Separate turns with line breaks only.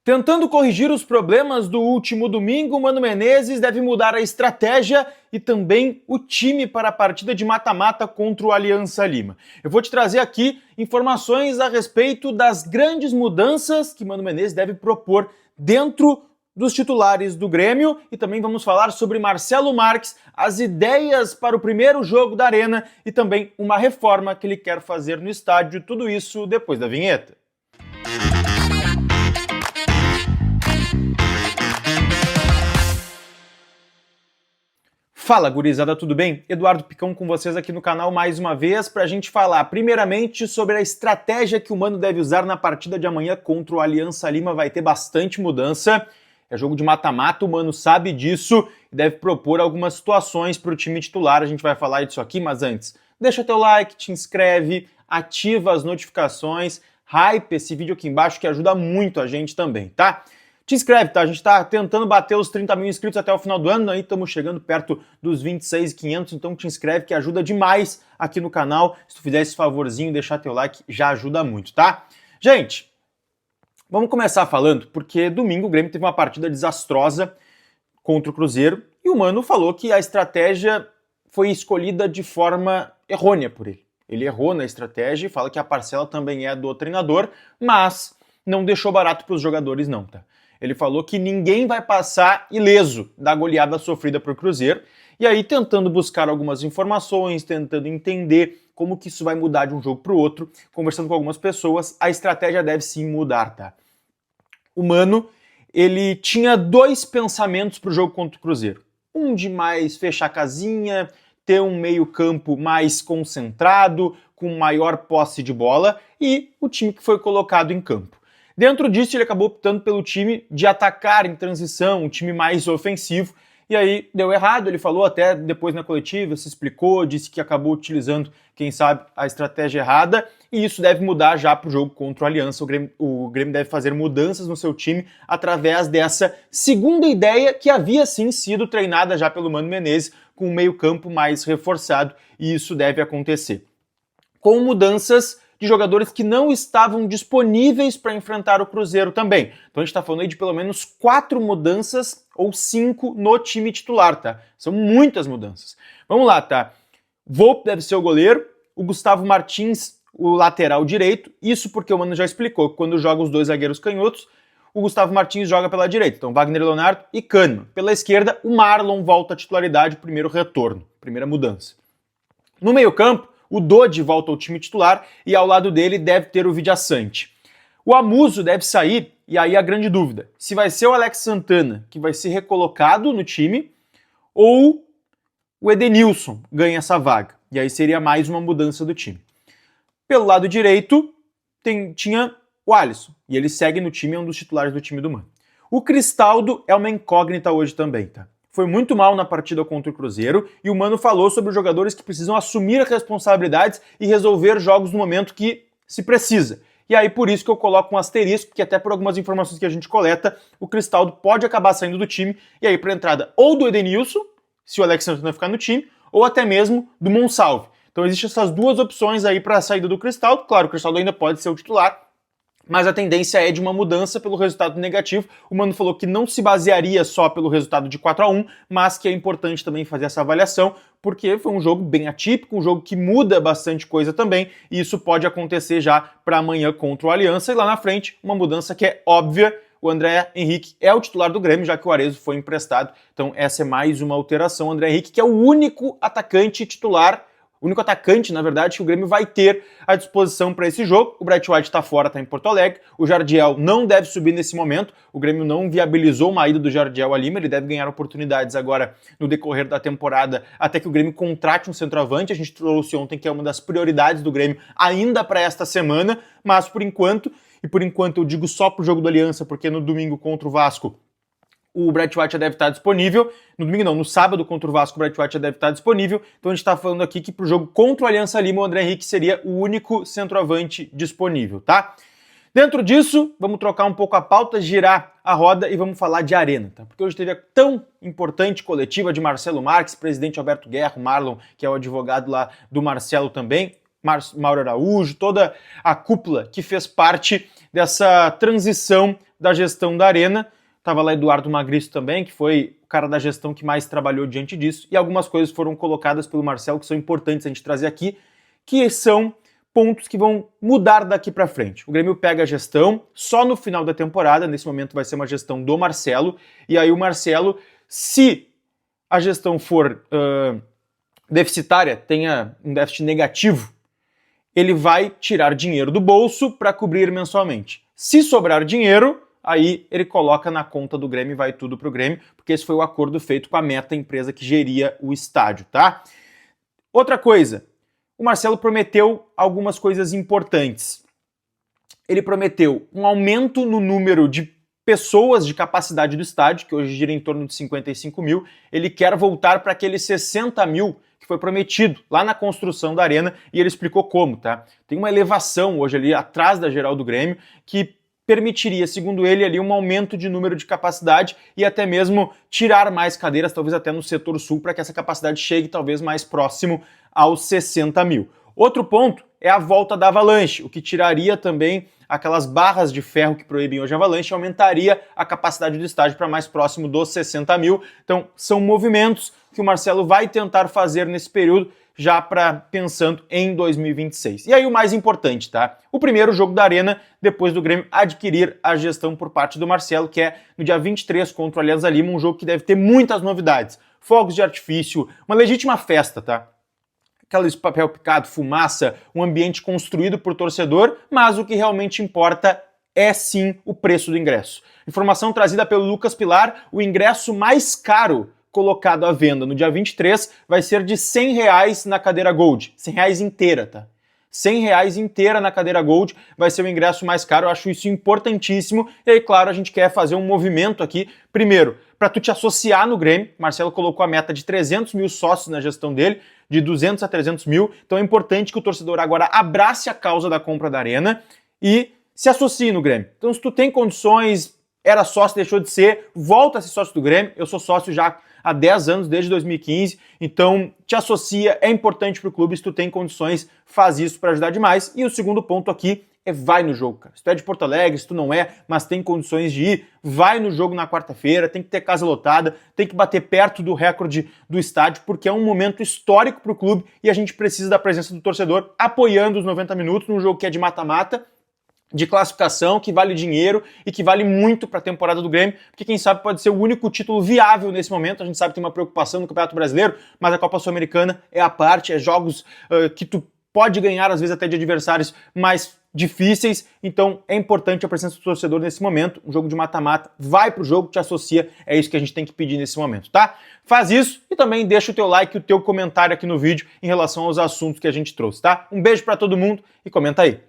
Tentando corrigir os problemas do último domingo, Mano Menezes deve mudar a estratégia e também o time para a partida de mata-mata contra o Aliança Lima. Eu vou te trazer aqui informações a respeito das grandes mudanças que Mano Menezes deve propor dentro dos titulares do Grêmio e também vamos falar sobre Marcelo Marques, as ideias para o primeiro jogo da Arena e também uma reforma que ele quer fazer no estádio. Tudo isso depois da vinheta. Fala, gurizada, tudo bem? Eduardo Picão com vocês aqui no canal mais uma vez para a gente falar primeiramente sobre a estratégia que o Mano deve usar na partida de amanhã contra o Aliança Lima. Vai ter bastante mudança, é jogo de mata-mata, o Mano sabe disso e deve propor algumas situações para o time titular. A gente vai falar disso aqui, mas antes, deixa teu like, te inscreve, ativa as notificações, hype esse vídeo aqui embaixo que ajuda muito a gente também, tá? Te inscreve, tá? A gente tá tentando bater os 30 mil inscritos até o final do ano, aí estamos chegando perto dos 26.500, então te inscreve que ajuda demais aqui no canal. Se tu fizer esse favorzinho, deixar teu like, já ajuda muito, tá? Gente, vamos começar falando, porque domingo o Grêmio teve uma partida desastrosa contra o Cruzeiro e o Mano falou que a estratégia foi escolhida de forma errônea por ele. Ele errou na estratégia e fala que a parcela também é do treinador, mas não deixou barato para os jogadores não, tá? Ele falou que ninguém vai passar ileso da goleada sofrida por Cruzeiro, e aí tentando buscar algumas informações, tentando entender como que isso vai mudar de um jogo para o outro, conversando com algumas pessoas, a estratégia deve sim mudar, tá? O Mano, ele tinha dois pensamentos para o jogo contra o Cruzeiro. Um de mais fechar a casinha, ter um meio-campo mais concentrado, com maior posse de bola, e o time que foi colocado em campo. Dentro disso, ele acabou optando pelo time de atacar em transição, um time mais ofensivo, e aí deu errado. Ele falou até depois na coletiva, se explicou, disse que acabou utilizando, quem sabe, a estratégia errada, e isso deve mudar já para o jogo contra o Aliança. O Grêmio deve fazer mudanças no seu time através dessa segunda ideia que havia sim sido treinada já pelo Mano Menezes, com um meio-campo mais reforçado, e isso deve acontecer. Com mudanças de jogadores que não estavam disponíveis para enfrentar o Cruzeiro também. Então a gente está falando aí de pelo menos 4 mudanças ou 5 no time titular, tá? São muitas mudanças. Vamos lá, tá? Volpe deve ser o goleiro, o Gustavo Martins o lateral direito, isso porque o Mano já explicou que quando joga os dois zagueiros canhotos, o Gustavo Martins joga pela direita, então Wagner Leonardo e Kahneman. Pela esquerda, o Marlon volta à titularidade, primeiro retorno, primeira mudança. No meio-campo, o Dodi volta ao time titular e ao lado dele deve ter o Vidiaçante. O Amuso deve sair, e aí a grande dúvida, se vai ser o Alex Santana que vai ser recolocado no time ou o Edenilson ganha essa vaga. E aí seria mais uma mudança do time. Pelo lado direito tinha o Alisson, e ele segue no time, é um dos titulares do time do Mano. O Cristaldo é uma incógnita hoje também, tá? Foi muito mal na partida contra o Cruzeiro e o Mano falou sobre os jogadores que precisam assumir responsabilidades e resolver jogos no momento que se precisa. E aí por isso que eu coloco um asterisco, porque até por algumas informações que a gente coleta, o Cristaldo pode acabar saindo do time e aí para entrada ou do Edenilson, se o Alex Santana ficar no time, ou até mesmo do Monsalve. Então existem essas duas opções aí para a saída do Cristaldo. Claro, o Cristaldo ainda pode ser o titular, mas a tendência é de uma mudança pelo resultado negativo. O Mano falou que não se basearia só pelo resultado de 4-1, mas que é importante também fazer essa avaliação, porque foi um jogo bem atípico, um jogo que muda bastante coisa também, e isso pode acontecer já para amanhã contra o Aliança, e lá na frente, uma mudança que é óbvia, o André Henrique é o titular do Grêmio, já que o Arezzo foi emprestado, então essa é mais uma alteração. O André Henrique, que é o único atacante titular, o único atacante, na verdade, que o Grêmio vai ter à disposição para esse jogo. O Bright White está fora, está em Porto Alegre. O Jardiel não deve subir nesse momento. O Grêmio não viabilizou uma ida do Jardiel a Lima. Ele deve ganhar oportunidades agora no decorrer da temporada, até que o Grêmio contrate um centroavante. A gente trouxe ontem que é uma das prioridades do Grêmio ainda para esta semana, mas por enquanto eu digo só para o jogo do Aliança, porque no domingo contra o Vasco, o Bright White já deve estar disponível. No domingo não, no sábado contra o Vasco, o Bright White já deve estar disponível. Então a gente está falando aqui que para o jogo contra o Aliança Lima, o André Henrique seria o único centroavante disponível, tá? Dentro disso, vamos trocar um pouco a pauta, girar a roda e vamos falar de Arena, tá? Porque hoje teve a tão importante coletiva de Marcelo Marques, presidente Alberto Guerra, o Marlon, que é o advogado lá do Marcelo também, Mauro Araújo, toda a cúpula que fez parte dessa transição da gestão da Arena. Estava lá Eduardo Magriço também, que foi o cara da gestão que mais trabalhou diante disso, e algumas coisas foram colocadas pelo Marcelo que são importantes a gente trazer aqui, que são pontos que vão mudar daqui para frente. O Grêmio pega a gestão só no final da temporada, nesse momento vai ser uma gestão do Marcelo, e aí o Marcelo, se a gestão for deficitária, tenha um déficit negativo, ele vai tirar dinheiro do bolso para cobrir mensalmente. Se sobrar dinheiro, aí ele coloca na conta do Grêmio e vai tudo pro Grêmio, porque esse foi o acordo feito com a Meta, empresa que geria o estádio, tá? Outra coisa, o Marcelo prometeu algumas coisas importantes. Ele prometeu um aumento no número de pessoas de capacidade do estádio, que hoje gira em torno de 55 mil. Ele quer voltar para aqueles 60 mil que foi prometido lá na construção da Arena, e ele explicou como, tá? Tem uma elevação hoje ali atrás da geral do Grêmio que permitiria, segundo ele, ali um aumento de número de capacidade e até mesmo tirar mais cadeiras, talvez até no setor sul, para que essa capacidade chegue talvez mais próximo aos 60 mil. Outro ponto é a volta da Avalanche, o que tiraria também aquelas barras de ferro que proíbem hoje a Avalanche, aumentaria a capacidade do estádio para mais próximo dos 60 mil. Então, são movimentos que o Marcelo vai tentar fazer nesse período, já pensando em 2026. E aí o mais importante, tá? O primeiro jogo da Arena, depois do Grêmio adquirir a gestão por parte do Marcelo, que é no dia 23 contra o Alianza Lima, um jogo que deve ter muitas novidades. Fogos de artifício, uma legítima festa, tá? Aqueles papel picado, fumaça, um ambiente construído por torcedor, mas o que realmente importa é sim o preço do ingresso. Informação trazida pelo Lucas Pilar, o ingresso mais caro colocado à venda no dia 23 vai ser de R$100 na cadeira Gold, R$100 inteira, tá? R$100 inteira na cadeira Gold vai ser o ingresso mais caro, eu acho isso importantíssimo, e aí, claro, a gente quer fazer um movimento aqui, primeiro, para tu te associar no Grêmio. Marcelo colocou a meta de 300 mil sócios na gestão dele, de 200 a 300 mil, então é importante que o torcedor agora abrace a causa da compra da Arena e se associe no Grêmio. Então, se tu tem condições, era sócio, deixou de ser, volta a ser sócio do Grêmio. Eu sou sócio já há 10 anos, desde 2015, então te associa, é importante pro clube, se tu tem condições, faz isso para ajudar demais. E o segundo ponto aqui é vai no jogo, cara. Se tu é de Porto Alegre, se tu não é, mas tem condições de ir, vai no jogo na quarta-feira, tem que ter casa lotada, tem que bater perto do recorde do estádio, porque é um momento histórico pro clube e a gente precisa da presença do torcedor apoiando os 90 minutos num jogo que é de mata-mata, de classificação, que vale dinheiro e que vale muito para a temporada do Grêmio, porque quem sabe pode ser o único título viável nesse momento. A gente sabe que tem uma preocupação no Campeonato Brasileiro, mas a Copa Sul-Americana é a parte, é jogos que tu pode ganhar, às vezes até de adversários mais difíceis, então é importante a presença do torcedor nesse momento. Um jogo de mata-mata, vai pro jogo, te associa, é isso que a gente tem que pedir nesse momento, tá? Faz isso e também deixa o teu like e o teu comentário aqui no vídeo em relação aos assuntos que a gente trouxe, tá? Um beijo para todo mundo e comenta aí.